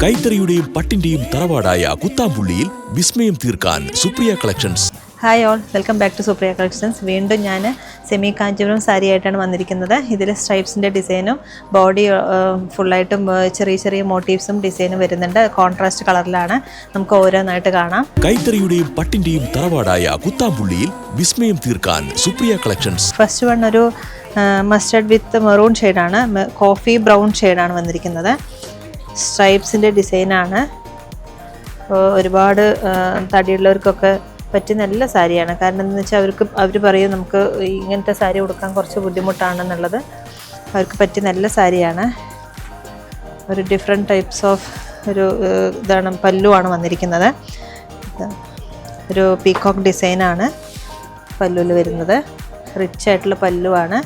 കൈത്തറിയുടെയും പട്ടിന്റെയും തറവാടായ കുത്താമ്പുള്ളിയിൽ വിസ്മയം തീർക്കാൻ Supriya collections. Hi all, welcome back to Supriya collections. വീണ്ടും ഞാൻ സെമി കാഞ്ചീപുരം സാരി ആയിട്ടാണ് വന്നിരിക്കുന്നത്. ഇതിൽ സ്ട്രൈപ്സിൻ്റെ ഡിസൈനും ബോഡി ഫുള്ളായിട്ടും ചെറിയ ചെറിയ മോട്ടീവ്സും ഡിസൈനും വരുന്നുണ്ട്. കോൺട്രാസ്റ്റ് കളറിലാണ്. നമുക്ക് ഓരോന്നായിട്ട് കാണാം. കൈത്തറിയുടെയും പട്ടിന്റെയും തറവാടായ കുത്താമ്പുള്ളിയിൽ വിസ്മയം തീർക്കാൻ സുപ്രിയ കളക്ഷൻസ്. ഫസ്റ്റ് വൺ ഒരു മസ്റ്റർഡ് വിത്ത് മെറൂൺ ഷെയ്ഡാണ്, കോഫി ബ്രൗൺ ഷെയ്ഡാണ് വന്നിരിക്കുന്നത്. സ്ട്രൈപ്സിൻ്റെ ഡിസൈനാണ്. ഒരുപാട് തടിയുള്ളവർക്കൊക്കെ പറ്റിയ നല്ല സാരിയാണ്. കാരണം എന്താണെന്ന് വെച്ചാൽ അവർ പറയും നമുക്ക് ഇങ്ങനത്തെ സാരി ഉടുക്കാൻ കുറച്ച് ബുദ്ധിമുട്ടാണെന്നുള്ളത്. അവർക്ക് പറ്റിയ നല്ല സാരിയാണ്. ഒരു ഡിഫറെൻറ്റ് ടൈപ്സ് ഓഫ് ഒരു ഇതാണ്, പല്ലുവാണ് വന്നിരിക്കുന്നത്. ഒരു പീകോക്ക് ഡിസൈനാണ് പല്ലുവിൽ വരുന്നത്. റിച്ച് ആയിട്ടുള്ള പല്ലുവാണ്.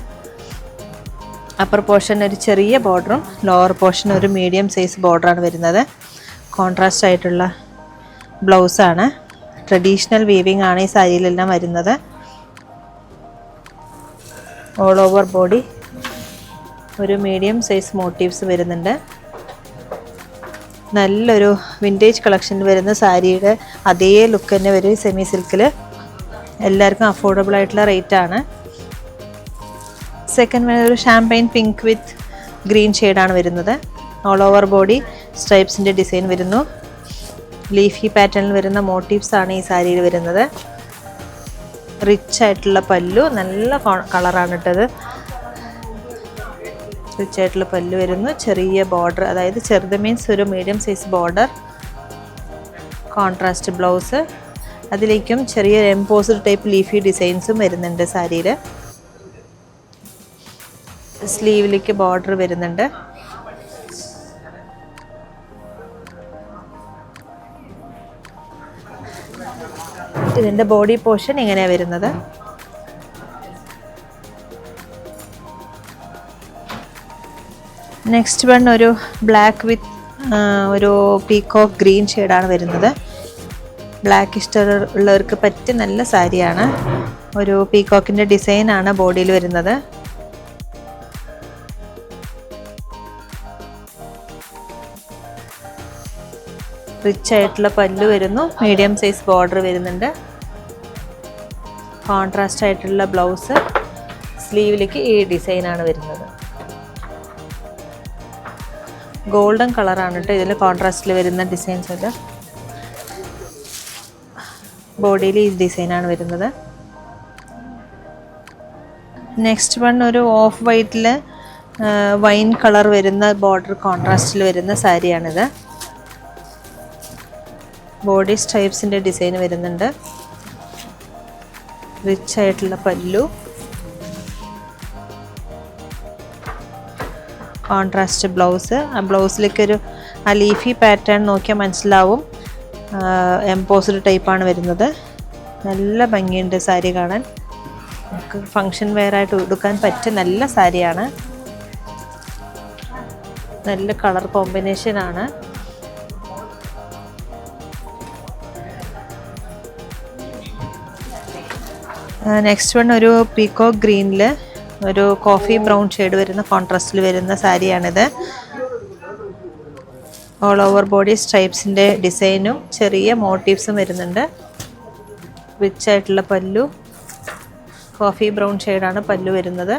അപ്പർ പോർഷൻ ഒരു ചെറിയ ബോർഡറും ലോവർ പോർഷൻ ഒരു മീഡിയം സൈസ് ബോർഡറാണ് വരുന്നത്. കോൺട്രാസ്റ്റ് ആയിട്ടുള്ള ബ്ലൗസാണ്. ട്രഡീഷണൽ വീവിങ് ആണ് ഈ സാരിയിലെല്ലാം വരുന്നത്. ഓൾ ഓവർ ബോഡി ഒരു മീഡിയം സൈസ് മോട്ടീവ്സ് വരുന്നുണ്ട്. നല്ലൊരു വിൻറ്റേജ് കളക്ഷൻ വരുന്ന സാരിയുടെ അതേ ലുക്ക് തന്നെ വരും. സെമി സിൽക്കിൽ എല്ലാവർക്കും അഫോർഡബിൾ ആയിട്ടുള്ള റേറ്റാണ്. സെക്കൻഡ് ഒരു ഷാമ്പൈൻ പിങ്ക് വിത്ത് ഗ്രീൻ ഷെയ്ഡാണ് വരുന്നത്. ഓൾ ഓവർ ബോഡി സ്ട്രൈപ്സിൻ്റെ ഡിസൈൻ വരുന്നു. ലീഫി പാറ്റേണിൽ വരുന്ന മോട്ടീവ്സ് ആണ് ഈ സാരിയിൽ വരുന്നത്. റിച്ച് ആയിട്ടുള്ള പല്ലു, നല്ല കളറാണ് ഇട്ടത്. റിച്ച് ആയിട്ടുള്ള പല്ലു വരുന്നു. ചെറിയ ബോർഡർ, അതായത് ചെറുത് മീൻസ് ഒരു medium size border. Contrast blouse, അതിലേക്കും ചെറിയ എംപോസ്ഡ് ടൈപ്പ് ലീഫി ഡിസൈൻസും വരുന്നുണ്ട് സാരിയിൽ. സ്ലീവിലേക്ക് ബോർഡർ വരുന്നുണ്ട്. ഇതിൻ്റെ ബോഡി പോർഷൻ ഇങ്ങനെയാണ് വരുന്നത്. നെക്സ്റ്റ് വൺ ഒരു ബ്ലാക്ക് വിത്ത് ഒരു പീകോക്ക് ഗ്രീൻ ഷെയ്ഡാണ് വരുന്നത്. ബ്ലാക്ക് ഇഷ്ടമുള്ളവർക്ക് പറ്റിയ നല്ല സാരിയാണ്. ഒരു പീകോക്കിൻ്റെ ഡിസൈനാണ് ബോഡിയിൽ വരുന്നത്. റിച്ച് ആയിട്ടുള്ള പല്ലു വരുന്നു. മീഡിയം സൈസ് ബോർഡർ വരുന്നുണ്ട്. കോൺട്രാസ്റ്റ് ആയിട്ടുള്ള ബ്ലൗസ്. സ്ലീവിലേക്ക് ഈ ഡിസൈനാണ് വരുന്നത്. ഗോൾഡൻ കളറാണ് കേട്ടോ ഇതിൽ കോൺട്രാസ്റ്റിൽ വരുന്ന ഡിസൈൻസ് എല്ലാം. ബോഡിയിൽ ഈ ഡിസൈനാണ് വരുന്നത്. നെക്സ്റ്റ് വൺ ഒരു ഓഫ് വൈറ്റിൽ വൈൻ കളർ വരുന്ന ബോർഡർ കോൺട്രാസ്റ്റിൽ വരുന്ന സാരിയാണിത്. ബോഡി സ്ട്രൈപ്സിൻ്റെ ഡിസൈൻ വരുന്നുണ്ട്. റിച്ച് ആയിട്ടുള്ള പല്ലു, കോൺട്രാസ്റ്റ് ബ്ലൗസ്. ആ ബ്ലൗസിലേക്കൊരു ആ ലീഫി പാറ്റേൺ നോക്കിയാൽ മനസ്സിലാവും. എംപോസ്ഡ് ടൈപ്പാണ് വരുന്നത്. നല്ല ഭംഗിയുണ്ട് സാരി കാണാൻ. നമുക്ക് ഫങ്ഷൻ വെയർ ആയിട്ട് ഉടുക്കാൻ പറ്റിയ നല്ല സാരിയാണ്. നല്ല കളർ കോമ്പിനേഷനാണ്. നെക്സ്റ്റ് വൺ ഒരു പീകോക്ക് ഗ്രീനിൽ ഒരു കോഫി ബ്രൗൺ ഷെയ്ഡ് വരുന്ന കോൺട്രാസ്റ്റിൽ വരുന്ന സാരിയാണിത്. ഓൾ ഓവർ ബോഡി സ്ട്രൈപ്സിൻ്റെ ഡിസൈനും ചെറിയ മോട്ടീവ്സും വരുന്നുണ്ട്. റിച്ച് ആയിട്ടുള്ള പല്ലു, കോഫി ബ്രൗൺ ഷെയ്ഡാണ് പല്ലു വരുന്നത്.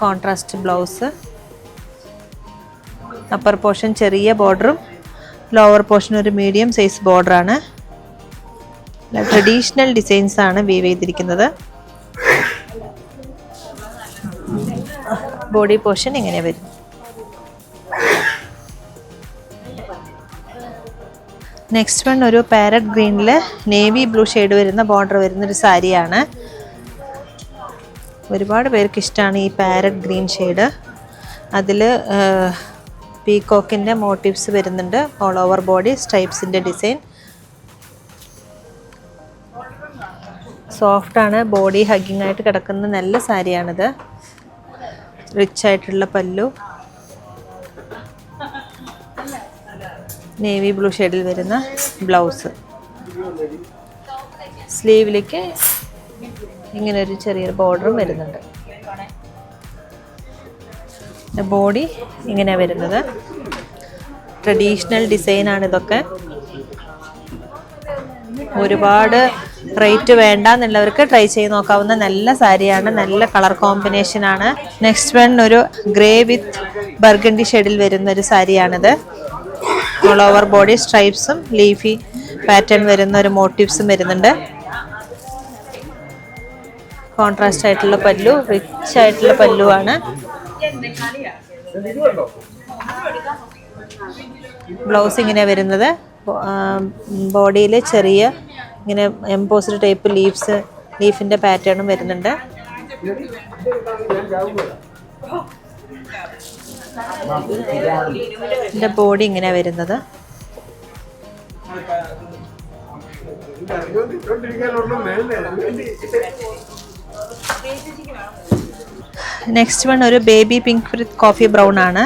Contrast blouse. അപ്പർ പോർഷൻ ചെറിയ ബോർഡറും ലോവർ പോർഷൻ ഒരു മീഡിയം സൈസ് ബോർഡറാണ്. ട്രഡീഷണൽ ഡിസൈൻസ് ആണ് വീവ് ചെയ്തിരിക്കുന്നത്. ബോഡി പോർഷൻ ഇങ്ങനെ വരും. നെക്സ്റ്റ് വൺ ഒരു പാരറ്റ് ഗ്രീനിൽ നേവി ബ്ലൂ ഷെയ്ഡ് വരുന്ന ബോർഡർ വരുന്നൊരു സാരിയാണ്. ഒരുപാട് പേർക്ക് ഇഷ്ടമാണ് ഈ പാരറ്റ് ഗ്രീൻ ഷെയ്ഡ്. അതിൽ പീകോക്കിൻ്റെ മോട്ടീവ്സ് വരുന്നുണ്ട്. ഓൾ ഓവർ ബോഡി സ്ട്രൈപ്സിൻ്റെ ഡിസൈൻ. സോഫ്റ്റാണ്, ബോഡി ഹഗ്ഗിങ് ആയിട്ട് കിടക്കുന്ന നല്ല സാരിയാണിത്. റിച്ച് ആയിട്ടുള്ള പല്ലു, നേവി ബ്ലൂ ഷെയ്ഡിൽ വരുന്ന ബ്ലൗസ്. സ്ലീവിലേക്ക് ഇങ്ങനെ ഒരു ചെറിയൊരു ബോർഡറും വരുന്നുണ്ട്. ബോഡി ഇങ്ങനെ വരുന്നത്. ട്രഡീഷണൽ ഡിസൈനാണ് ഇതൊക്കെ. ഒരുപാട് റേറ്റ് വേണ്ട എന്നുള്ളവർക്ക് ട്രൈ ചെയ്ത് നോക്കാവുന്ന നല്ല സാരിയാണ്. നല്ല കളർ കോമ്പിനേഷൻ ആണ്. നെക്സ്റ്റ് വൺ ഒരു ഗ്രേ വിത്ത് ബർഗണ്ടി ഷെയ്ഡിൽ വരുന്ന ഒരു സാരിയാണിത്. ഓൾ ഓവർ ബോഡി സ്ട്രൈപ്സും ലീഫി പാറ്റേൺ വരുന്ന ഒരു മോട്ടീവ്സും വരുന്നുണ്ട്. കോൺട്രാസ്റ്റ് ആയിട്ടുള്ള പല്ലു, റിച്ച് ആയിട്ടുള്ള പല്ലുവാണ്. ബ്ലൗസ് ഇങ്ങനെ വരുന്നത്. ബോഡിയിൽ ചെറിയ ഇങ്ങനെ എംബോസ്ഡ് ടൈപ്പ് ലീഫിന്റെ പാറ്റേണും വരുന്നുണ്ട്. ഇതിന്റെ ബോഡി ഇങ്ങനെ വരുന്നത്. നെക്സ്റ്റ് വൺ ഒരു ബേബി പിങ്ക് വിത്ത് കോഫി ബ്രൗൺ ആണ്.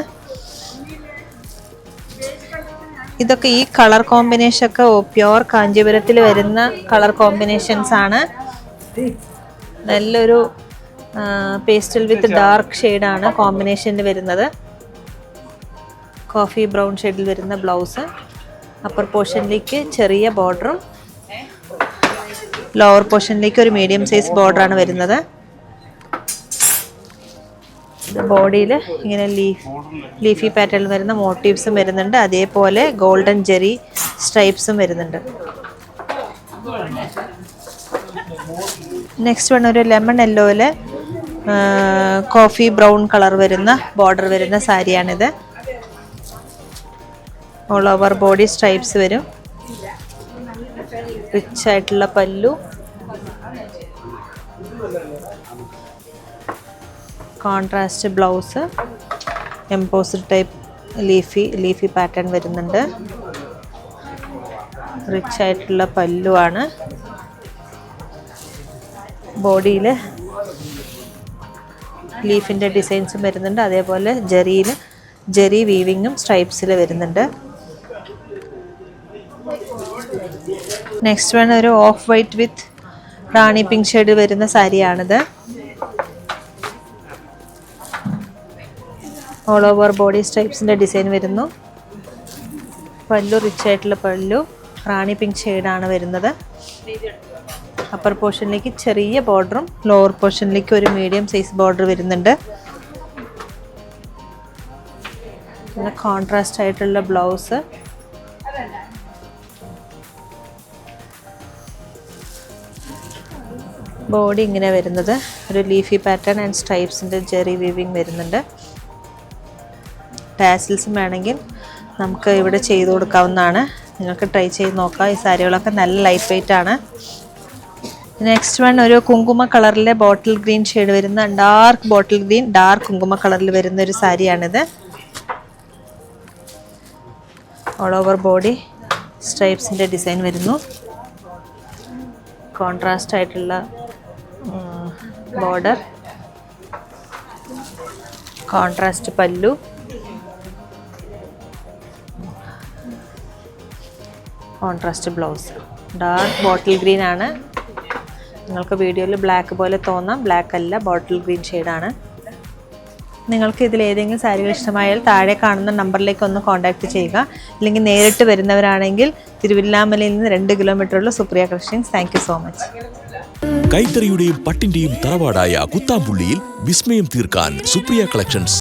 ഇതൊക്കെ ഈ കളർ കോമ്പിനേഷൻ ഒക്കെ പ്യുവർ കാഞ്ചീപുരത്തിൽ വരുന്ന കളർ കോമ്പിനേഷൻസ് ആണ്. നല്ലൊരു പേസ്റ്റൽ വിത്ത് ഡാർക്ക് ഷെയ്ഡാണ് കോമ്പിനേഷനിൽ വരുന്നത്. കോഫി ബ്രൗൺ ഷെയ്ഡിൽ വരുന്ന ബ്ലൗസ്, അപ്പർ പോർഷനിലേക്ക് ചെറിയ ബോർഡറും ലോവർ പോർഷനിലേക്ക് ഒരു മീഡിയം സൈസ് ബോർഡറാണ് വരുന്നത്. ബോഡിയിൽ ഇങ്ങനെ ലീഫി പാറ്റേണിൽ വരുന്ന മോട്ടീവ്സും വരുന്നുണ്ട്. അതേപോലെ ഗോൾഡൻ ജെറി സ്ട്രൈപ്സും വരുന്നുണ്ട്. നെക്സ്റ്റ് വൺ ഒരു ലെമൺ യെല്ലോയില് കോഫി ബ്രൗൺ കളർ വരുന്ന ബോർഡർ വരുന്ന സാരിയാണിത്. ഓൾ ഓവർ ബോഡി സ്ട്രൈപ്സ് വരും. റിച്ച് ആയിട്ടുള്ള പല്ലു, contrast blouse, embossed type leafy pattern വരുന്നുണ്ട്. റിച്ച് ആയിട്ടുള്ള പല്ലുവാണ്. ബോഡിയിൽ ലീഫിൻ്റെ ഡിസൈൻസും വരുന്നുണ്ട്. അതേപോലെ ജെറി വീവിങ്ങും സ്ട്രൈപ്സിൽ വരുന്നുണ്ട്. നെക്സ്റ്റ് വൺ ഒരു of white with Rani pink shade വരുന്ന സാരിയാണിത്. ഓൾ ഓവർ ബോഡി സ്ട്രൈപ്സിൻ്റെ ഡിസൈൻ വരുന്നു. പല്ലു റിച്ച് ആയിട്ടുള്ള പല്ലു, റാണി പിങ്ക് ഷെയ്ഡാണ് വരുന്നത്. അപ്പർ പോർഷനിലേക്ക് ചെറിയ ബോർഡറും ലോവർ പോർഷനിലേക്ക് ഒരു മീഡിയം സൈസ് ബോർഡർ വരുന്നുണ്ട്. പിന്നെ കോൺട്രാസ്റ്റ് ആയിട്ടുള്ള ബ്ലൗസ്, ബോഡി ഇങ്ങനെ വരുന്നത്. ഒരു ലീഫി പാറ്റേൺ ആൻഡ് സ്ട്രൈപ്സിൻ്റെ ജെറി വീവിങ് വരുന്നുണ്ട്. ടാസിൽസും വേണമെങ്കിൽ നമുക്ക് ഇവിടെ ചെയ്ത് കൊടുക്കാവുന്നതാണ്. നിങ്ങൾക്ക് ട്രൈ ചെയ്ത് നോക്കാം. ഈ സാരികളൊക്കെ നല്ല ലൈറ്റ് വെയിറ്റ് ആണ്. നെക്സ്റ്റ് വൺ ഒരു കുങ്കുമ കളറിലെ ബോട്ടിൽ ഗ്രീൻ ഷെയ്ഡ് വരുന്ന ഡാർക്ക് ബോട്ടിൽ ഗ്രീൻ ഡാർക്ക് കുങ്കുമ കളറിൽ വരുന്ന ഒരു സാരിയാണിത്. ഓൾ ഓവർ ബോഡി സ്ട്രൈപ്സിൻ്റെ ഡിസൈൻ വരുന്നു. കോൺട്രാസ്റ്റ് ആയിട്ടുള്ള ബോർഡർ, കോൺട്രാസ്റ്റ് പല്ലു, contrast blouse. Dark bottle green ആണ്. നിങ്ങൾക്ക് വീഡിയോയിൽ ബ്ലാക്ക് പോലെ തോന്നാം, ബ്ലാക്ക് അല്ല, ബോട്ടിൽ ഗ്രീൻ ഷെയ്ഡാണ്. നിങ്ങൾക്ക് ഇതിൽ ഏതെങ്കിലും സാരികൾ ഇഷ്ടമായാൽ താഴെ കാണുന്ന നമ്പറിലേക്ക് ഒന്ന് കോൺടാക്റ്റ് ചെയ്യുക. അല്ലെങ്കിൽ നേരിട്ട് വരുന്നവരാണെങ്കിൽ തിരുവില്ലാമലയിൽ നിന്ന് 2 കിലോമീറ്ററുള്ള Supriya collections. Thank you so much. കൈത്തറിയുടെയും പട്ടിന്റെയും തറവാടായ കുത്താമ്പുള്ളിയിൽ വിസ്മയം തീർക്കാൻ സുപ്രിയ കളക്ഷൻസ്.